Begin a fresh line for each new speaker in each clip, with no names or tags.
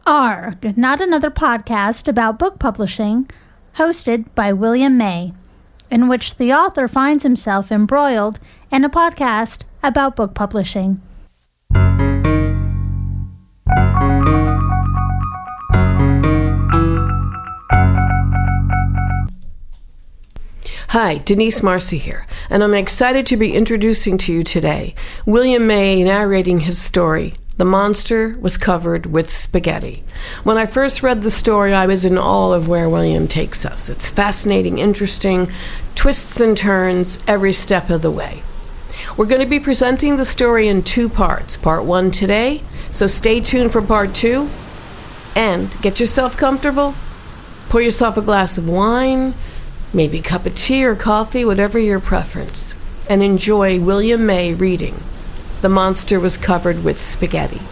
Argh, not another podcast about book publishing, hosted by William May, in which the author finds himself embroiled in a podcast about book publishing.
Hi, Denise Marsa here, and I'm excited to be introducing to you today William May narrating his story, The Monster Was Covered with Spaghetti. When I first read the story, I was in awe of where William takes us. It's fascinating, interesting, twists and turns every step of the way. We're going to be presenting the story in two parts. Part one today, so stay tuned for part two. And get yourself comfortable. Pour yourself a glass of wine, maybe a cup of tea or coffee, whatever your preference, and enjoy William May reading The Monster Was Covered with Spaghetti.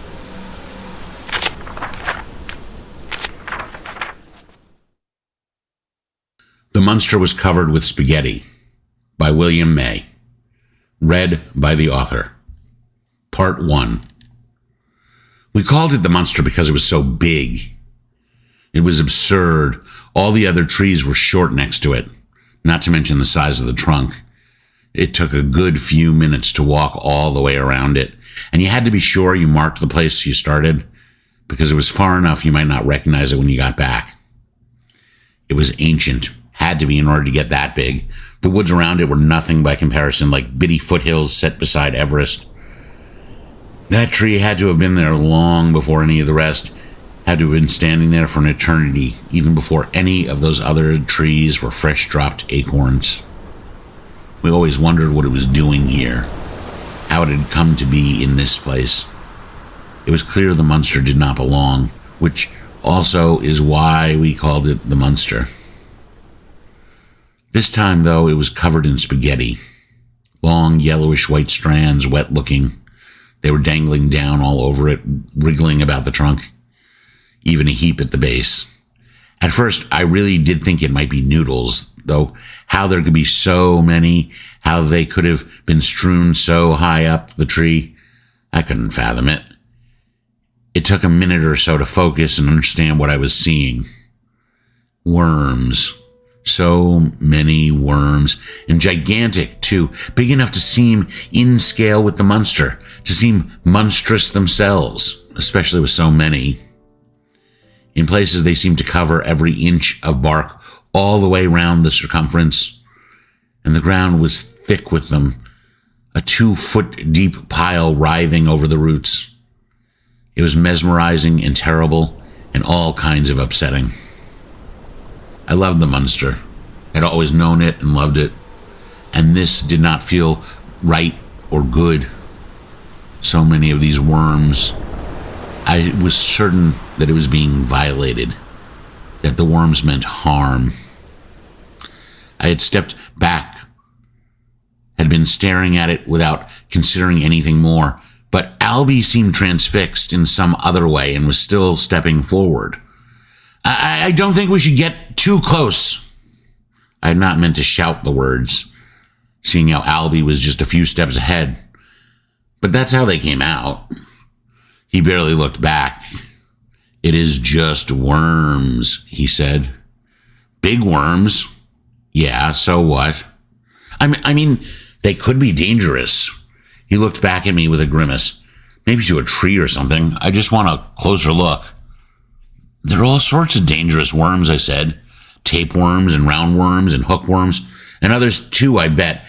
The Monster Was Covered with Spaghetti by William May. Read by the author. Part 1. We called it the monster because it was so big. It was absurd. All the other trees were short next to it, not to mention the size of the trunk. It took a good few minutes to walk all the way around it, and you had to be sure you marked the place you started, because it was far enough you might not recognize it when you got back. It was ancient, had to be in order to get that big. The woods around it were nothing by comparison, like bitty foothills set beside Everest. That tree had to have been there long before any of the rest, had to have been standing there for an eternity, even before any of those other trees were fresh-dropped acorns. We always wondered what it was doing here, how it had come to be in this place. It was clear the monster did not belong, which also is why we called it the Munster. This time, though, it was covered in spaghetti. Long, yellowish-white strands, wet-looking. They were dangling down all over it, wriggling about the trunk. Even a heap at the base. At first, I really did think it might be noodles, though how there could be so many, how they could have been strewn so high up the tree, I couldn't fathom it. It took a minute or so to focus and understand what I was seeing. Worms. So many worms, and gigantic, too, big enough to seem in scale with the monster, to seem monstrous themselves, especially with so many. In places, they seemed to cover every inch of bark all the way round the circumference, and the ground was thick with them, a 2-foot-deep pile writhing over the roots. It was mesmerizing and terrible, and all kinds of upsetting. I loved the monster. I'd always known it and loved it, and this did not feel right or good. So many of these worms. I was certain that it was being violated, that the worms meant harm. I had stepped back, had been staring at it without considering anything more, but Albie seemed transfixed in some other way and was still stepping forward. I don't think we should get too close. I had not meant to shout the words, seeing how Albie was just a few steps ahead. But that's how they came out. He barely looked back. "It is just worms," he said. "Big worms? Yeah, so what? I mean, they could be dangerous." He looked back at me with a grimace. "Maybe to a tree or something. I just want a closer look." "There are all sorts of dangerous worms," I said. "Tapeworms and roundworms and hookworms, and others too, I bet.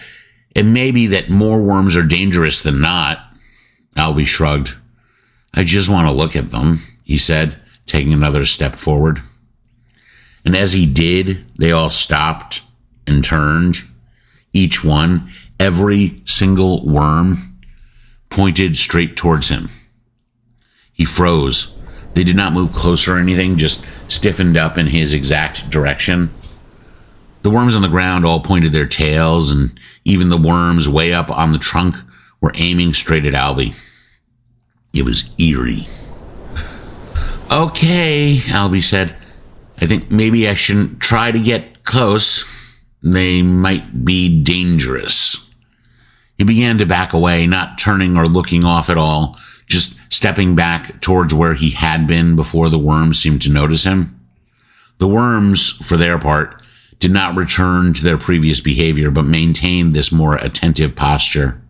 It may be that more worms are dangerous than not." Albie shrugged. "I just want to look at them," he said, taking another step forward. And as he did, they all stopped and turned. Each one, every single worm, pointed straight towards him. He froze. They did not move closer or anything, just stiffened up in his exact direction. The worms on the ground all pointed their tails, and even the worms way up on the trunk were aiming straight at Albie. It was eerie. "Okay," Albie said. "I think maybe I shouldn't try to get close. They might be dangerous." He began to back away, not turning or looking off at all, just stepping back towards where he had been before the worms seemed to notice him. The worms, for their part, did not return to their previous behavior, but maintained this more attentive posture.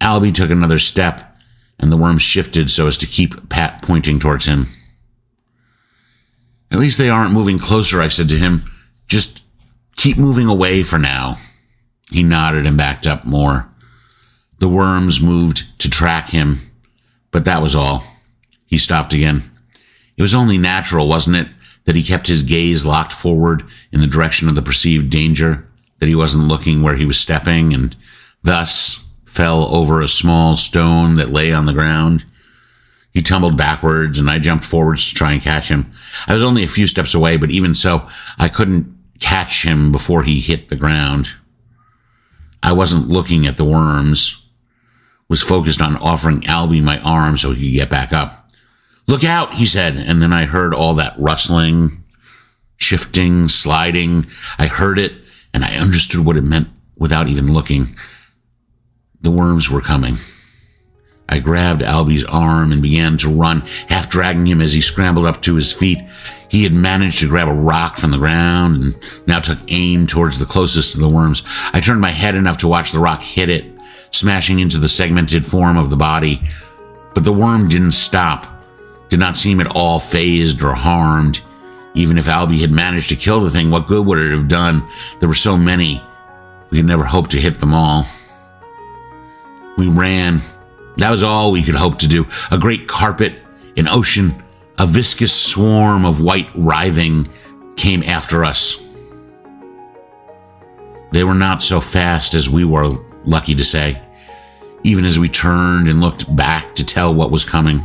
Albie took another step, and the worms shifted so as to keep Pat pointing towards him. "At least they aren't moving closer," I said to him. "Just keep moving away for now." He nodded and backed up more. The worms moved to track him, but that was all. He stopped again. It was only natural, wasn't it, that he kept his gaze locked forward in the direction of the perceived danger, that he wasn't looking where he was stepping, and thus fell over a small stone that lay on the ground. He tumbled backwards, and I jumped forwards to try and catch him. I was only a few steps away, but even so, I couldn't catch him before he hit the ground. I wasn't looking at the worms, was focused on offering Albie my arm so he could get back up. "Look out," he said, and then I heard all that rustling, shifting, sliding. I heard it, and I understood what it meant without even looking. The worms were coming. I grabbed Albie's arm and began to run, half dragging him as he scrambled up to his feet. He had managed to grab a rock from the ground and now took aim towards the closest to the worms. I turned my head enough to watch the rock hit it, smashing into the segmented form of the body. But the worm didn't stop, did not seem at all fazed or harmed. Even if Albie had managed to kill the thing, what good would it have done? There were so many. We could never hope to hit them all. We ran. That was all we could hope to do. A great carpet, an ocean, a viscous swarm of white writhing came after us. They were not so fast as we were lucky to say, even as we turned and looked back to tell what was coming.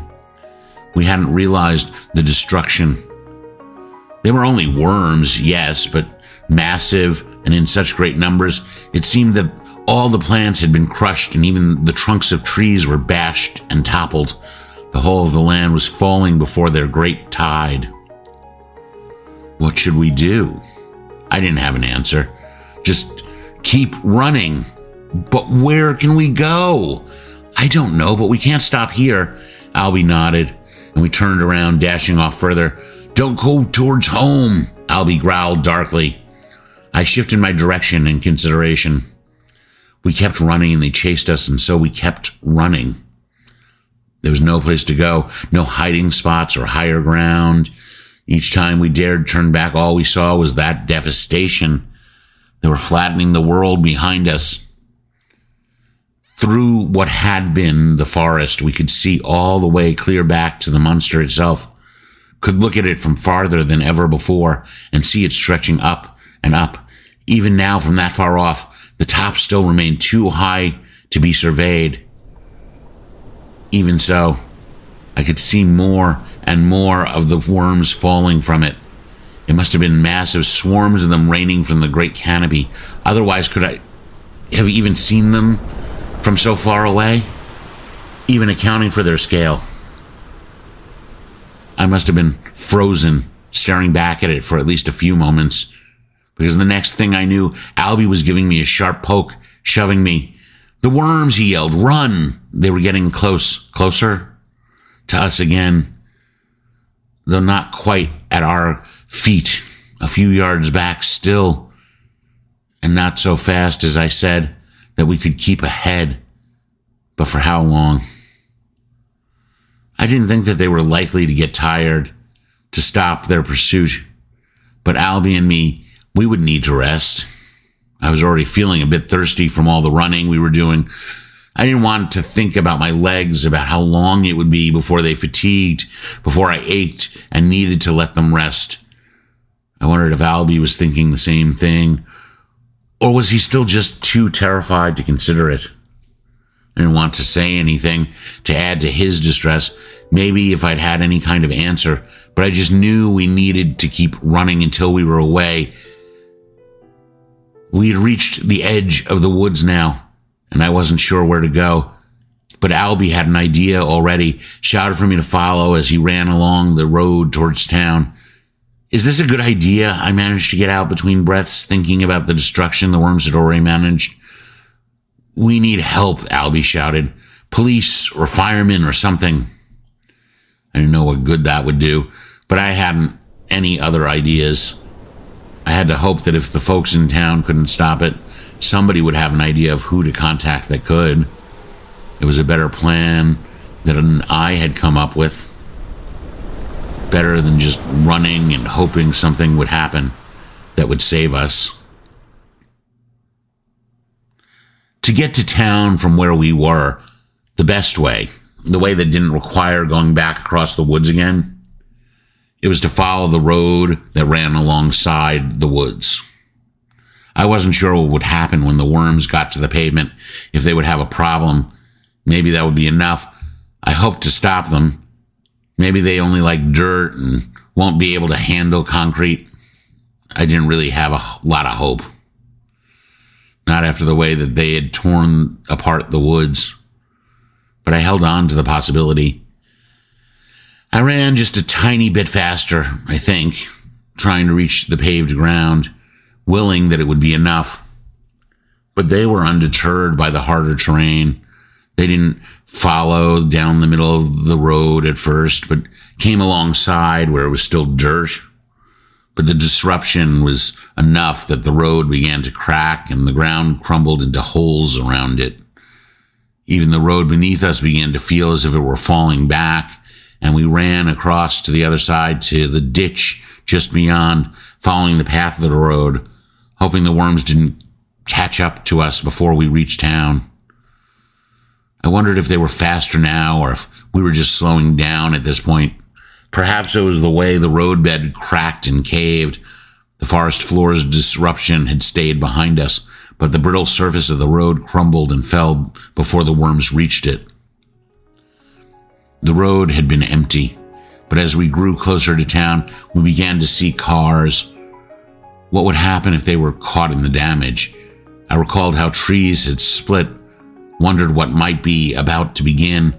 We hadn't realized the destruction. They were only worms, yes, but massive and in such great numbers, it seemed that all the plants had been crushed and even the trunks of trees were bashed and toppled. The whole of the land was falling before their great tide. What should we do? I didn't have an answer. Just keep running. But where can we go? I don't know, but we can't stop here. Albie nodded, and we turned around, dashing off further. Don't go towards home, Albie growled darkly. I shifted my direction in consideration. We kept running, and they chased us, and so we kept running. There was no place to go, no hiding spots or higher ground. Each time we dared turn back, all we saw was that devastation. They were flattening the world behind us. Through what had been the forest, we could see all the way clear back to the monster itself, could look at it from farther than ever before and see it stretching up and up. Even now, from that far off, the top still remained too high to be surveyed. Even so, I could see more and more of the worms falling from it. It must have been massive swarms of them raining from the great canopy. Otherwise, could I have even seen them from so far away? Even accounting for their scale. I must have been frozen, staring back at it for at least a few moments, because the next thing I knew, Albie was giving me a sharp poke, shoving me. "The worms," he yelled, "run!" They were getting closer to us again, though not quite at our feet, a few yards back still, and not so fast, as I said, that we could keep ahead. But for how long? I didn't think that they were likely to get tired, to stop their pursuit, but Albie and me, we would need to rest. I was already feeling a bit thirsty from all the running we were doing. I didn't want to think about my legs, about how long it would be before they fatigued, before I ached and needed to let them rest. I wondered if Albie was thinking the same thing, or was he still just too terrified to consider it? I didn't want to say anything to add to his distress, maybe if I'd had any kind of answer, but I just knew we needed to keep running until we were away. We had reached the edge of the woods now, and I wasn't sure where to go. But Albie had an idea already, shouted for me to follow as he ran along the road towards town. "Is this a good idea?" I managed to get out between breaths, thinking about the destruction the worms had already managed. "We need help," Albie shouted, police or firemen or something. I didn't know what good that would do, but I hadn't any other ideas. I had to hope that if the folks in town couldn't stop it, somebody would have an idea of who to contact that could. It was a better plan than I had come up with. Better than just running and hoping something would happen that would save us. To get to town from where we were, the best way, the way that didn't require going back across the woods again, it was to follow the road that ran alongside the woods. I wasn't sure what would happen when the worms got to the pavement, if they would have a problem. Maybe that would be enough. I hoped to stop them. Maybe they only like dirt and won't be able to handle concrete. I didn't really have a lot of hope. Not after the way that they had torn apart the woods. But I held on to the possibility. I ran just a tiny bit faster, I think, trying to reach the paved ground, willing that it would be enough. But they were undeterred by the harder terrain. They didn't follow down the middle of the road at first, but came alongside where it was still dirt. But the disruption was enough that the road began to crack and the ground crumbled into holes around it. Even the road beneath us began to feel as if it were falling back, and we ran across to the other side to the ditch just beyond, following the path of the road, hoping the worms didn't catch up to us before we reached town. I wondered if they were faster now or if we were just slowing down at this point. Perhaps it was the way the roadbed cracked and caved. The forest floor's disruption had stayed behind us, but the brittle surface of the road crumbled and fell before the worms reached it. The road had been empty, but as we grew closer to town, we began to see cars. What would happen if they were caught in the damage? I recalled how trees had split, wondered what might be about to begin.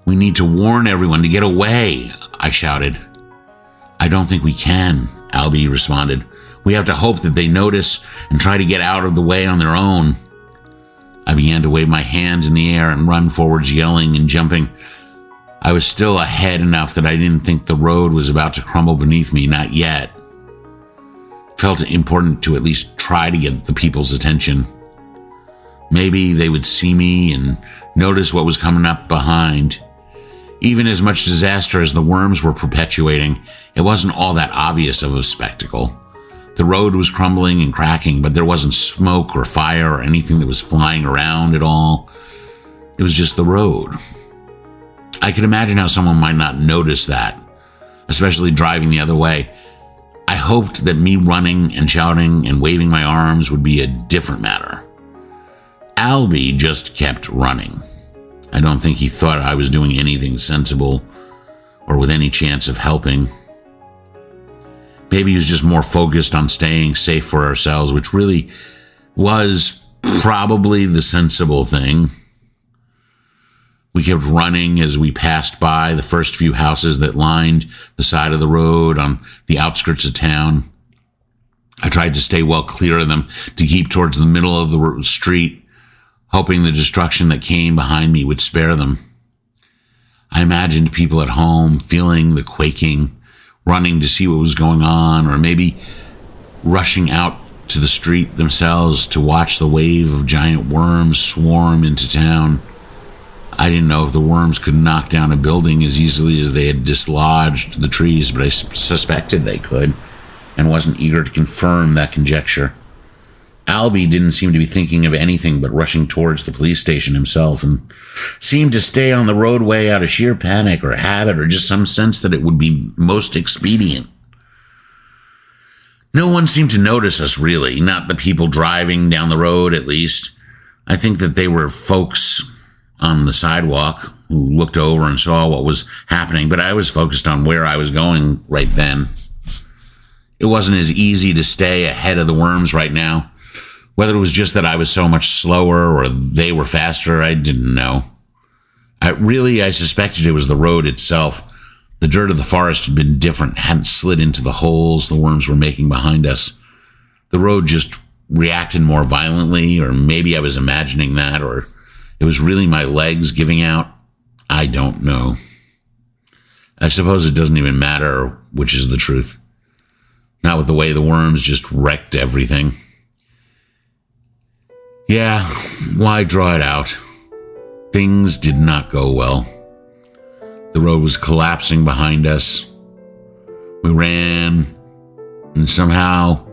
"We need to warn everyone to get away," I shouted. "I don't think we can," Albie responded. "We have to hope that they notice and try to get out of the way on their own." I began to wave my hands in the air and run forwards, yelling and jumping. I was still ahead enough that I didn't think the road was about to crumble beneath me, not yet. It felt important to at least try to get the people's attention. Maybe they would see me and notice what was coming up behind. Even as much disaster as the worms were perpetuating, it wasn't all that obvious of a spectacle. The road was crumbling and cracking, but there wasn't smoke or fire or anything that was flying around at all. It was just the road. I could imagine how someone might not notice that, especially driving the other way. I hoped that me running and shouting and waving my arms would be a different matter. Albie just kept running. I don't think he thought I was doing anything sensible or with any chance of helping. Maybe he was just more focused on staying safe for ourselves, which really was probably the sensible thing. We kept running as we passed by the first few houses that lined the side of the road on the outskirts of town. I tried to stay well clear of them, to keep towards the middle of the street, hoping the destruction that came behind me would spare them. I imagined people at home feeling the quaking, running to see what was going on, or maybe rushing out to the street themselves to watch the wave of giant worms swarm into town. I didn't know if the worms could knock down a building as easily as they had dislodged the trees, but I suspected they could, and wasn't eager to confirm that conjecture. Albie didn't seem to be thinking of anything but rushing towards the police station himself, and seemed to stay on the roadway out of sheer panic or habit or just some sense that it would be most expedient. No one seemed to notice us, really, not the people driving down the road, at least. I think that they were folks on the sidewalk who looked over and saw what was happening, but I was focused on where I was going right then. It wasn't as easy to stay ahead of the worms right now. Whether it was just that I was so much slower or they were faster, I didn't know. I suspected it was the road itself. The dirt of the forest had been different, hadn't slid into the holes the worms were making behind us. The road just reacted more violently, or maybe I was imagining that, or it was really my legs giving out, I don't know. I suppose it doesn't even matter which is the truth. Not with the way the worms just wrecked everything. Yeah, why draw it out? Things did not go well. The road was collapsing behind us. We ran, and somehow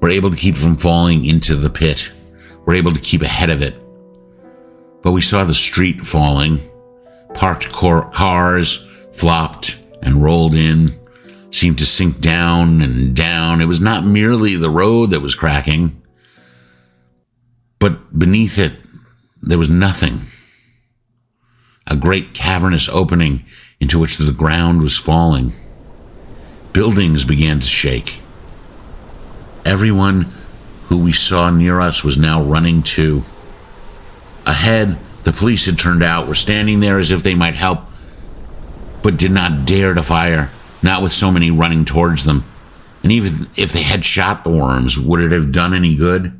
we're able to keep from falling into the pit. We're able to keep ahead of it. But we saw the street falling. Parked cars flopped and rolled in, seemed to sink down and down. It was not merely the road that was cracking, but beneath it, there was nothing. A great cavernous opening into which the ground was falling. Buildings began to shake. Everyone who we saw near us was now running too. Ahead, the police had turned out, were standing there as if they might help, but did not dare to fire, not with so many running towards them. And even if they had shot the worms, would it have done any good?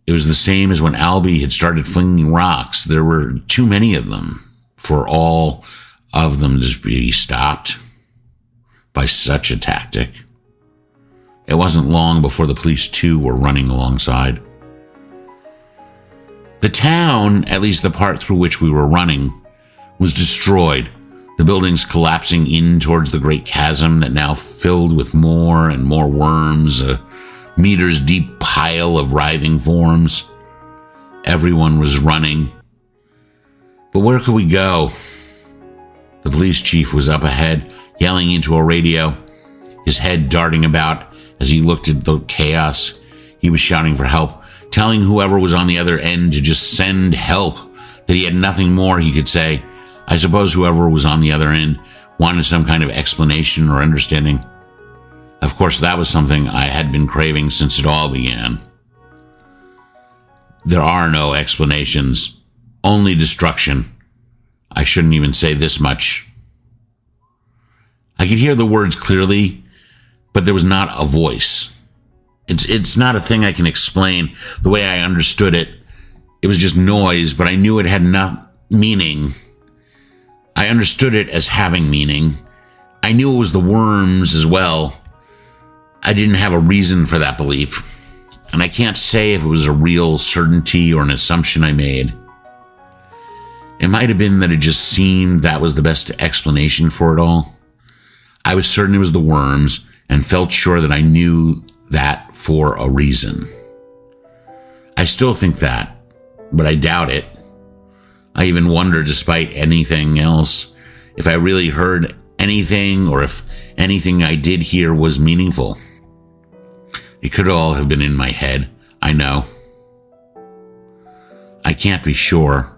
It was the same as when Albie had started flinging rocks. There were too many of them for all of them to be stopped by such a tactic. It wasn't long before the police too were running alongside. The town, at least the part through which we were running, was destroyed. The buildings collapsing in towards the great chasm that now filled with more and more worms, a meters deep pile of writhing forms. Everyone was running. But where could we go? The police chief was up ahead, yelling into a radio, his head darting about as he looked at the chaos. He was shouting for help, telling whoever was on the other end to just send help, that he had nothing more he could say. I suppose whoever was on the other end wanted some kind of explanation or understanding. Of course, that was something I had been craving since it all began. There are no explanations, only destruction. I shouldn't even say this much. I could hear the words clearly, but there was not a voice. It's not a thing I can explain the way I understood it. It was just noise, but I knew it had no meaning. I understood it as having meaning. I knew it was the worms as well. I didn't have a reason for that belief, and I can't say if it was a real certainty or an assumption I made. It might have been that it just seemed that was the best explanation for it all. I was certain it was the worms and felt sure that I knew that for a reason. I still think that, but I doubt it. I even wonder, despite anything else, if I really heard anything or if anything I did hear was meaningful. It could all have been in my head, I know. I can't be sure.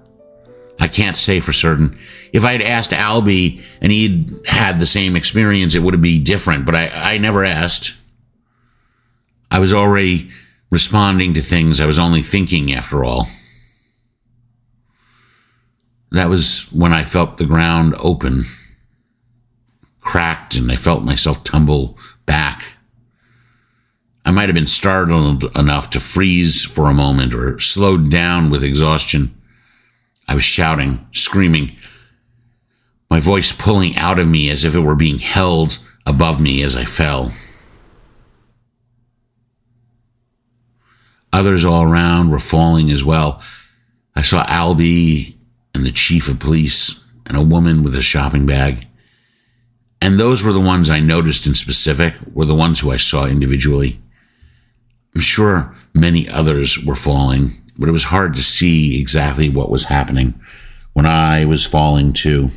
I can't say for certain. If I had asked Albie and he'd had the same experience, it would be different, but I never asked. I was already responding to things I was only thinking, after all. That was when I felt the ground open, cracked, and I felt myself tumble back. I might have been startled enough to freeze for a moment or slowed down with exhaustion. I was shouting, screaming, my voice pulling out of me as if it were being held above me as I fell. Others all around were falling as well. I saw Albie and the chief of police and a woman with a shopping bag. And those were the ones I noticed in specific, were the ones who I saw individually. I'm sure many others were falling, but it was hard to see exactly what was happening when I was falling too.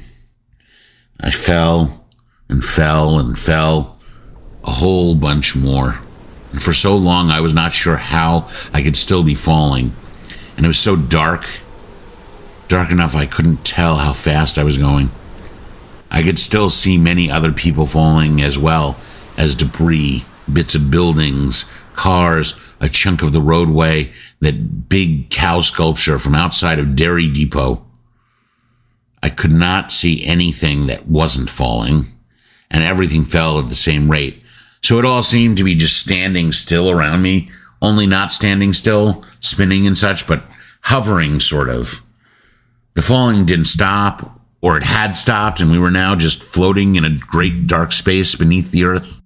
I fell and fell and fell, a whole bunch more. And for so long, I was not sure how I could still be falling. And it was so dark enough I couldn't tell how fast I was going. I could still see many other people falling as well as debris, bits of buildings, cars, a chunk of the roadway, that big cow sculpture from outside of Dairy Depot. I could not see anything that wasn't falling, and everything fell at the same rate. So it all seemed to be just standing still around me, only not standing still, spinning and such, but hovering, sort of. The falling didn't stop, or it had stopped, and we were now just floating in a great dark space beneath the earth.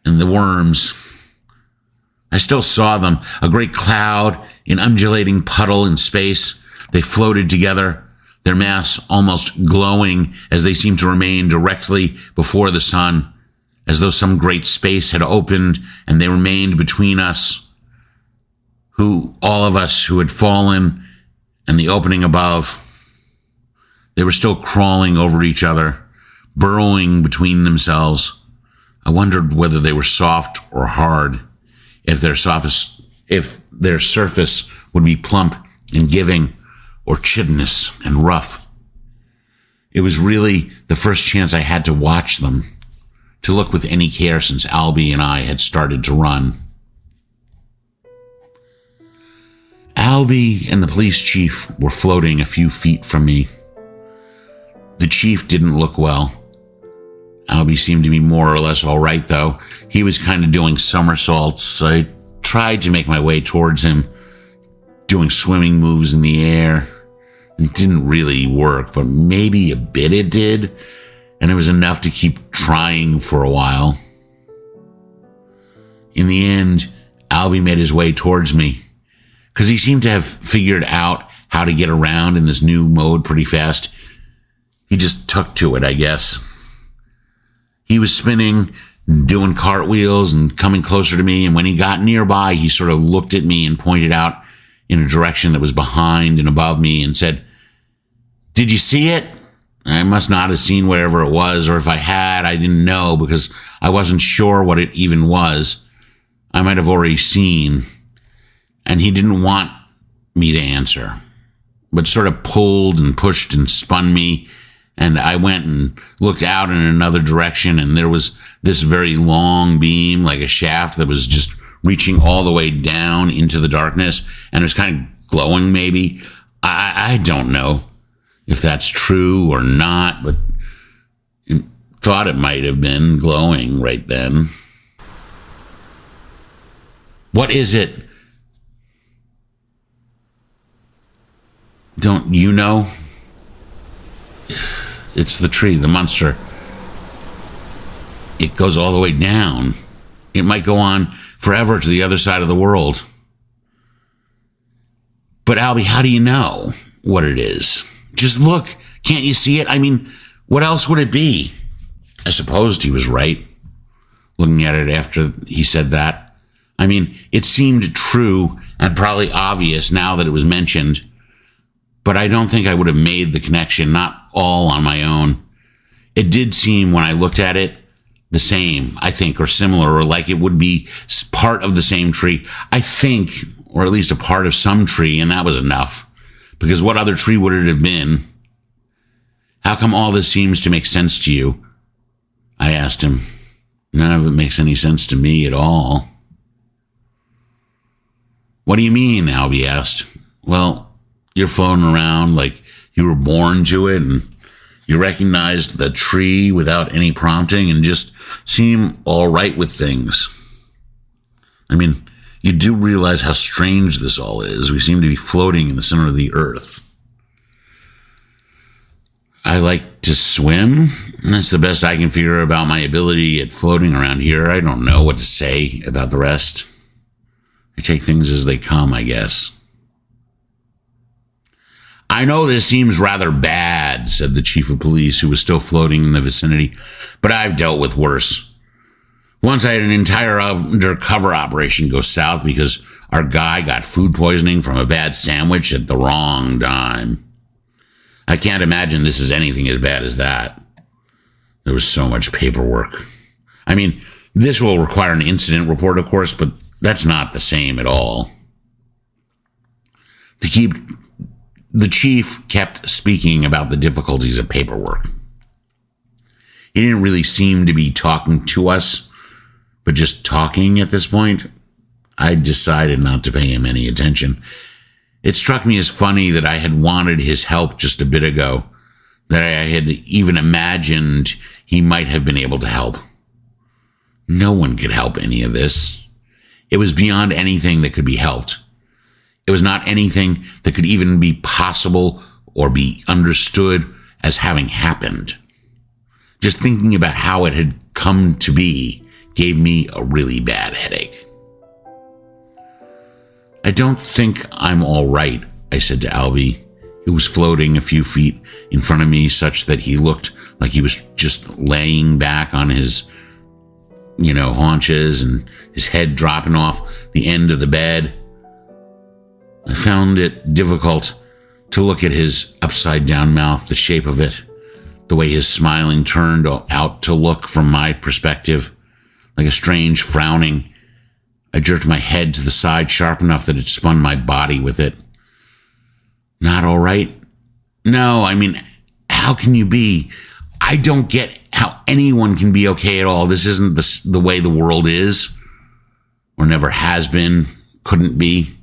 And the worms, I still saw them, a great cloud, an undulating puddle in space. They floated together, their mass almost glowing as they seemed to remain directly before the sun, as though some great space had opened and they remained between us, all of us who had fallen, and the opening above. They were still crawling over each other, burrowing between themselves. I wondered whether they were soft or hard, if their surface would be plump and giving, or chitinous and rough. It was really the first chance I had to watch them, to look with any care since Albie and I had started to run. Albie and the police chief were floating a few feet from me. The chief didn't look well. Albie seemed to be more or less all right, though. He was kind of doing somersaults. I tried to make my way towards him, doing swimming moves in the air. It didn't really work, but maybe a bit it did, and it was enough to keep trying for a while. In the end, Albie made his way towards me, because he seemed to have figured out how to get around in this new mode pretty fast. He just took to it, I guess. He was spinning, doing cartwheels and coming closer to me, and when he got nearby, he sort of looked at me and pointed out in a direction that was behind and above me and said, "Did you see it?" I must not have seen whatever it was, or if I had, I didn't know because I wasn't sure what it even was. I might have already seen, and he didn't want me to answer, but sort of pulled and pushed and spun me, and I went and looked out in another direction, and there was this very long beam, like a shaft that was just reaching all the way down into the darkness, and it was kind of glowing maybe. I don't know if that's true or not, but I thought it might have been glowing right then. "What is it? Don't you know?" "It's the tree, the monster. It goes all the way down. It might go on forever to the other side of the world." "But Albie, how do you know what it is? Just look. Can't you see it? I mean, what else would it be?" I supposed he was right, looking at it after he said that. I mean, it seemed true and probably obvious now that it was mentioned, but I don't think I would have made the connection, not all on my own. It did seem, when I looked at it, the same, I think, or similar, or like it would be part of the same tree. I think, or at least a part of some tree, and that was enough. Because what other tree would it have been? "How come all this seems to make sense to you?" I asked him. "None of it makes any sense to me at all." "What do you mean?" Albie asked. "Well, you're floating around like you were born to it, and you recognized the tree without any prompting and just seem all right with things. I mean, you do realize how strange this all is. We seem to be floating in the center of the earth. I like to swim. That's the best I can figure about my ability at floating around here. I don't know what to say about the rest. I take things as they come, I guess." "I know this seems rather bad," said the chief of police, who was still floating in the vicinity, "but I've dealt with worse. Once I had an entire undercover operation go south because our guy got food poisoning from a bad sandwich at the wrong time. I can't imagine this is anything as bad as that. There was so much paperwork. I mean, this will require an incident report, of course, but that's not the same at all." The chief kept speaking about the difficulties of paperwork. He didn't really seem to be talking to us, but just talking at this point. I decided not to pay him any attention. It struck me as funny that I had wanted his help just a bit ago, that I had even imagined he might have been able to help. No one could help any of this. It was beyond anything that could be helped. It was not anything that could even be possible or be understood as having happened. Just thinking about how it had come to be gave me a really bad headache. I don't think I'm all right, I said to Albie, who was floating a few feet in front of me such that he looked like he was just laying back on his, haunches and his head dropping off the end of the bed. I found it difficult to look at his upside-down mouth, the shape of it, the way his smiling turned out to look from my perspective, like a strange frowning. I jerked my head to the side sharp enough that it spun my body with it. Not all right? No, how can you be? I don't get how anyone can be okay at all. This isn't the way the world is, or never has been, couldn't be.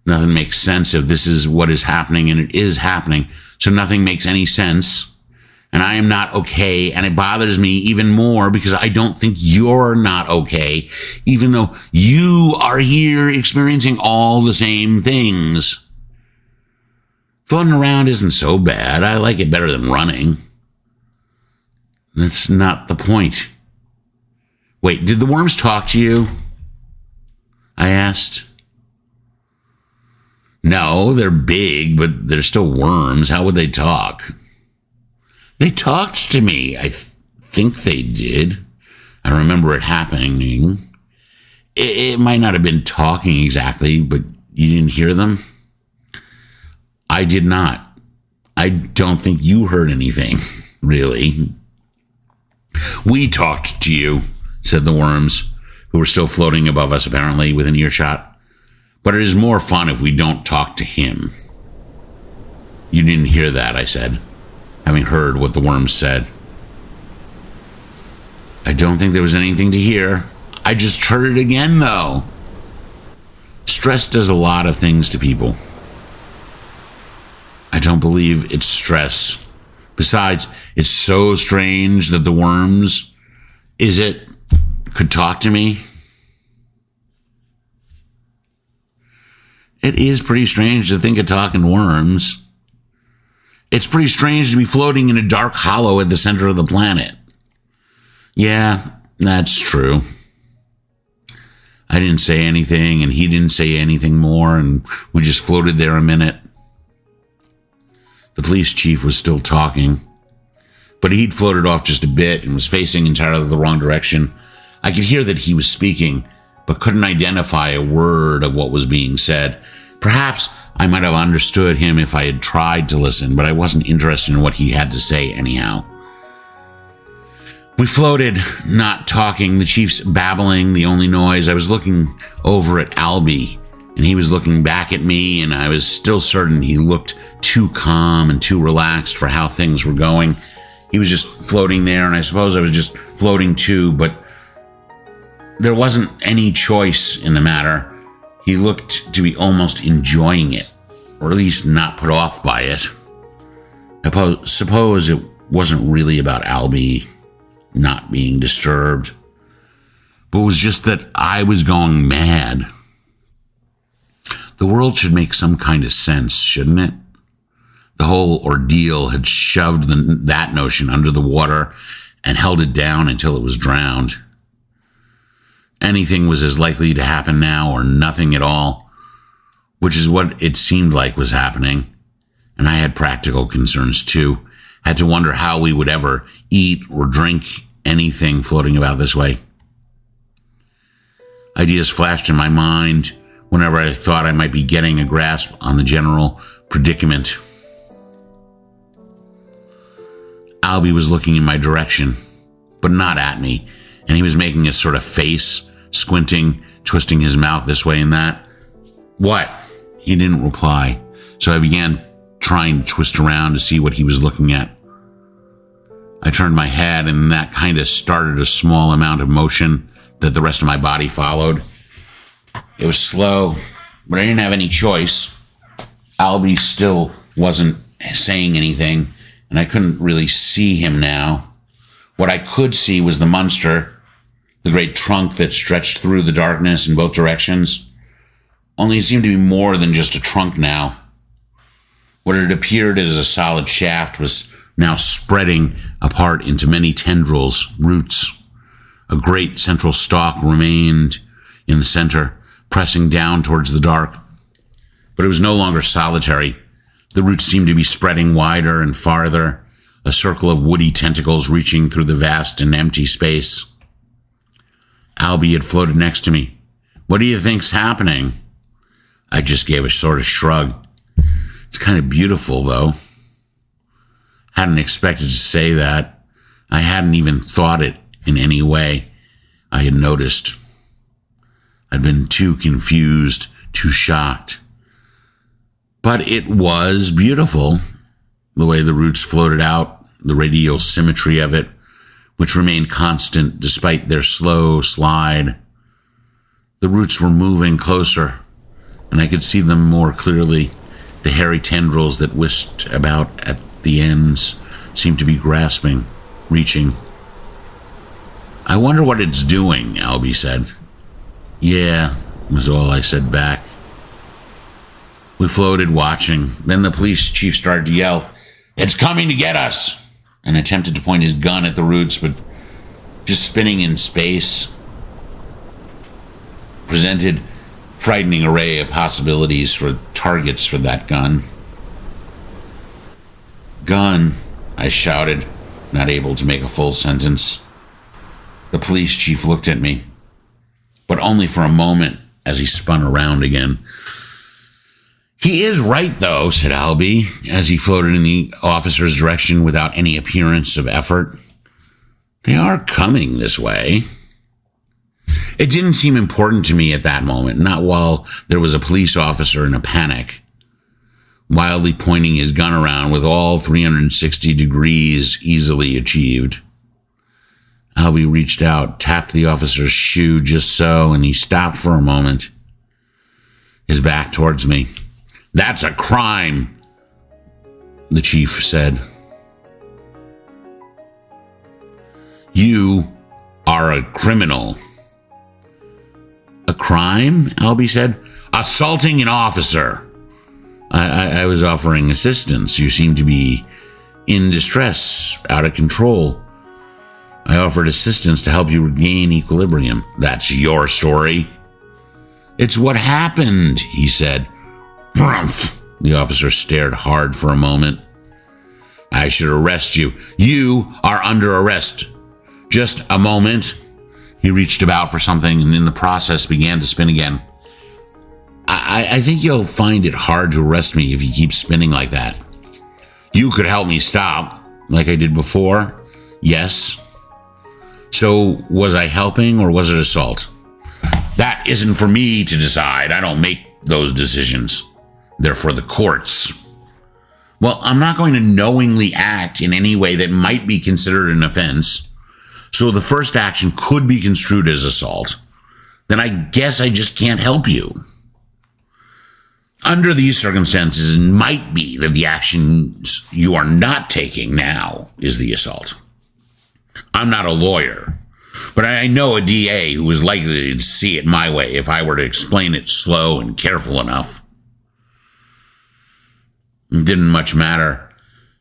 Nothing makes sense if this is what is happening, and it is happening, so nothing makes any sense. And I am not okay, and it bothers me even more because I don't think you're not okay, even though you are here experiencing all the same things. Floating around isn't so bad. I like it better than running. That's not the point. Wait, did the worms talk to you? I asked. No, they're big, but they're still worms. How would they talk? They talked to me. I think they did. I remember it happening. It might not have been talking exactly, but you didn't hear them? I did not. I don't think you heard anything, really. We talked to you, said the worms, who were still floating above us, apparently, within earshot. But it is more fun if we don't talk to him. You didn't hear that, I said, having heard what the worms said. I don't think there was anything to hear. I just heard it again, though. Stress does a lot of things to people. I don't believe it's stress. Besides, it's so strange that the worms, could talk to me. It is pretty strange to think of talking worms. It's pretty strange to be floating in a dark hollow at the center of the planet. Yeah, that's true. I didn't say anything, and he didn't say anything more, and we just floated there a minute. The police chief was still talking, but he'd floated off just a bit and was facing entirely the wrong direction. I could hear that he was speaking, but couldn't identify a word of what was being said. Perhaps I might have understood him if I had tried to listen, but I wasn't interested in what he had to say anyhow. We floated, not talking, the chief's babbling, the only noise. I was looking over at Albie, and he was looking back at me, and I was still certain he looked too calm and too relaxed for how things were going. He was just floating there, and I suppose I was just floating too, but there wasn't any choice in the matter. He looked to be almost enjoying it, or at least not put off by it. I suppose it wasn't really about Albie not being disturbed, but it was just that I was going mad. The world should make some kind of sense, shouldn't it? The whole ordeal had shoved that notion under the water and held it down until it was drowned. Anything was as likely to happen now or nothing at all, which is what it seemed like was happening. And I had practical concerns too. Had to wonder how we would ever eat or drink anything floating about this way. Ideas flashed in my mind whenever I thought I might be getting a grasp on the general predicament. Albie was looking in my direction, but not at me, and he was making a sort of face, squinting, twisting his mouth this way and that. What? He didn't reply, so I began trying to twist around to see what he was looking at. I turned my head, and that kind of started a small amount of motion that the rest of my body followed. It was slow, but I didn't have any choice. Albie still wasn't saying anything, and I couldn't really see him now. What I could see was the monster, the great trunk that stretched through the darkness in both directions. Only it seemed to be more than just a trunk now. What had appeared as a solid shaft was now spreading apart into many tendrils, roots. A great central stalk remained in the center, pressing down towards the dark. But it was no longer solitary. The roots seemed to be spreading wider and farther, a circle of woody tentacles reaching through the vast and empty space. Albie had floated next to me. "What do you think's happening?" I just gave a sort of shrug. "It's kind of beautiful, though." Hadn't expected to say that. I hadn't even thought it in any way. I had noticed. I'd been too confused, too shocked. But it was beautiful. The way the roots floated out, the radial symmetry of it, which remained constant despite their slow slide. The roots were moving closer, and I could see them more clearly. The hairy tendrils that whisked about at the ends seemed to be grasping, reaching. "I wonder what it's doing," Albie said. "Yeah," was all I said back. We floated, watching. Then the police chief started to yell, "It's coming to get us!" and attempted to point his gun at the roots, but just spinning in space presented frightening array of possibilities for targets for that gun. "Gun," I shouted, not able to make a full sentence. The police chief looked at me, but only for a moment as he spun around again. "He is right, though," said Albie, as he floated in the officer's direction without any appearance of effort. "They are coming this way." It didn't seem important to me at that moment, not while there was a police officer in a panic, wildly pointing his gun around with all 360 degrees easily achieved. Albie reached out, tapped the officer's shoe just so, and he stopped for a moment, his back towards me. "That's a crime," the chief said. "You are a criminal." "A crime?" Albie said. "Assaulting an officer." I was offering assistance. You seem to be in distress, out of control. I offered assistance to help you regain equilibrium. "That's your story." "It's what happened," he said. "Rumph." The officer stared hard for a moment. "I should arrest you. You are under arrest. Just a moment." He reached about for something and in the process began to spin again. I think you'll find it hard to arrest me if you keep spinning like that. You could help me stop, like I did before. Yes. So was I helping or was it assault? That isn't for me to decide. I don't make those decisions. They're for the courts. Well, I'm not going to knowingly act in any way that might be considered an offense. So the first action could be construed as assault. Then I guess I just can't help you. Under these circumstances, it might be that the actions you are not taking now is the assault. I'm not a lawyer, but I know a DA who is likely to see it my way if I were to explain it slow and careful enough. It didn't much matter,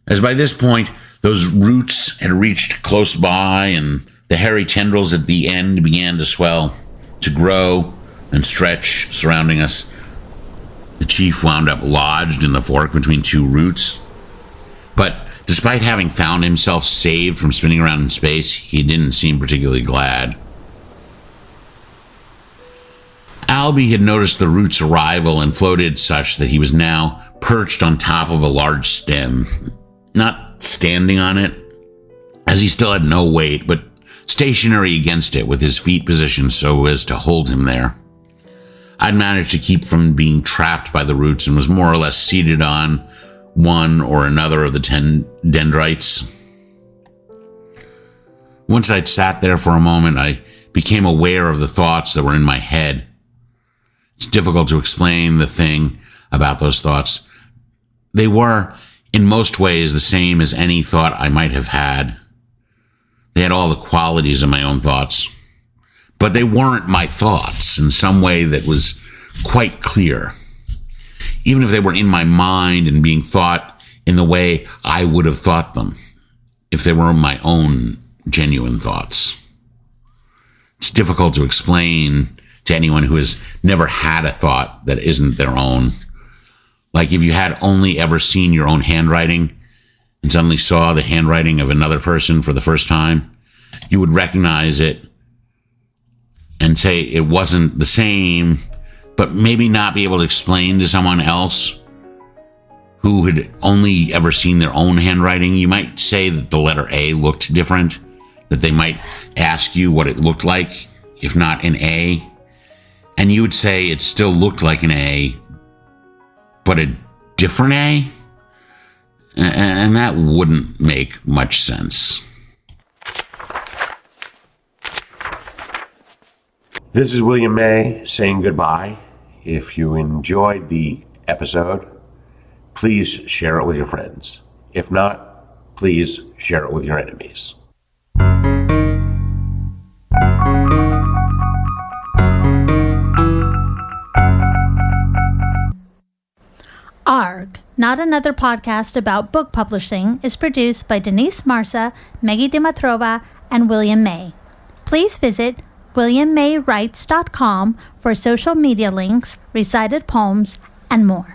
as by this point, those roots had reached close by and the hairy tendrils at the end began to swell, to grow and stretch, surrounding us. The chief wound up lodged in the fork between two roots. But despite having found himself saved from spinning around in space, he didn't seem particularly glad. Albie had noticed the root's arrival and floated such that he was now perched on top of a large stem, not standing on it, as he still had no weight, but stationary against it with his feet positioned so as to hold him there. I'd managed to keep from being trapped by the roots and was more or less seated on one or another of the dendrites. Once I'd sat there for a moment, I became aware of the thoughts that were in my head. It's difficult to explain the thing about those thoughts. They were, in most ways, the same as any thought I might have had. They had all the qualities of my own thoughts. But they weren't my thoughts in some way that was quite clear, even if they were in my mind and being thought in the way I would have thought them, if they were my own genuine thoughts. It's difficult to explain to anyone who has never had a thought that isn't their own. Like if you had only ever seen your own handwriting and suddenly saw the handwriting of another person for the first time, you would recognize it and say it wasn't the same, but maybe not be able to explain to someone else who had only ever seen their own handwriting. You might say that the letter A looked different, that they might ask you what it looked like, if not an A, and you would say it still looked like an A, but a different A? And that wouldn't make much sense.
This is William May saying goodbye. If you enjoyed the episode, please share it with your friends. If not, please share it with your enemies.
Argh, Not Another Podcast About Book Publishing is produced by Denise Marsa Meggie Dimitrova and William May. Please visit WilliamMayWrites.com for social media links, recited poems, and more.